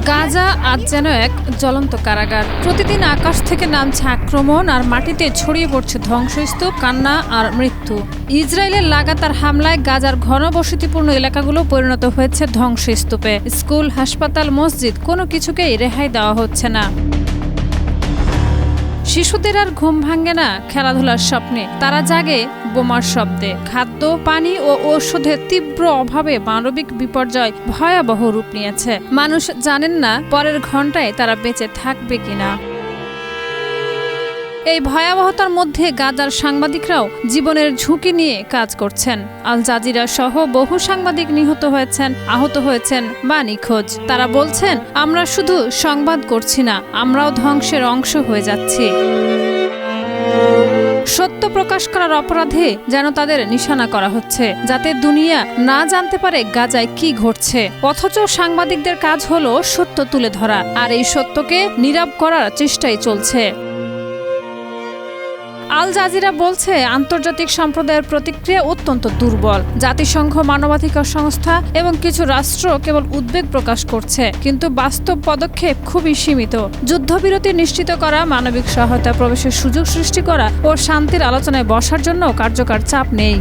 গাজা আজ যেন এক জ্বলন্ত কারাগার। প্রতিদিন আকাশ থেকে নামছে আক্রমণ আর মাটিতে ছড়িয়ে পড়ছে ধ্বংসস্তূপ, কান্না আর মৃত্যু। ইসরায়েলের লাগাতার হামলায় গাজার ঘনবসতিপূর্ণ এলাকাগুলো পরিণত হয়েছে ধ্বংসস্তূপে। স্কুল, হাসপাতাল, মসজিদ কোনো কিছুকেই রেহাই দেওয়া হচ্ছে না। শিশুদের আর ঘুম ভাঙে না খেলাধুলার স্বপ্নে, তারা জাগে বোমার শব্দে। খাদ্য, পানি ও ঔষধের তীব্র অভাবে মানবিক বিপর্যয় ভয়াবহ রূপ নিয়েছে। মানুষ জানেন না পরের ঘন্টায় তারা বেঁচে থাকবে কিনা। এই ভয়াবহতার মধ্যে গাজার সাংবাদিকরাও জীবনের ঝুঁকি নিয়ে কাজ করছেন। আল জাজিরা সহ বহু সাংবাদিক নিহত হয়েছেন, আহত হয়েছেন বা নিখোঁজ। তারা বলছেন, আমরা শুধু সংবাদ করছি না, আমরাও ধ্বংসের অংশ হয়ে যাচ্ছি। সত্য প্রকাশ করার অপরাধে যেন তাদের নিশানা করা হচ্ছে, যাতে দুনিয়া না জানতে পারে গাজায় কি ঘটছে। অথচ সাংবাদিকদের কাজ হলো সত্য তুলে ধরা, আর এই সত্যকে নীরব করার চেষ্টাই চলছে। আল জাজিরা বলছে, আন্তর্জাতিক সম্প্রদায়ের প্রতিক্রিয়া অত্যন্ত দুর্বল। জাতিসংঘ, মানবাধিকার সংস্থা এবং কিছু রাষ্ট্র কেবল উদ্বেগ প্রকাশ করছে, কিন্তু বাস্তব পদক্ষেপ খুবই সীমিত। যুদ্ধবিরতি নিশ্চিত করা, মানবিক সহায়তা প্রবেশের সুযোগ সৃষ্টি করা ও শান্তির আলোচনায় বসার জন্য কার্যকর চাপ নেই।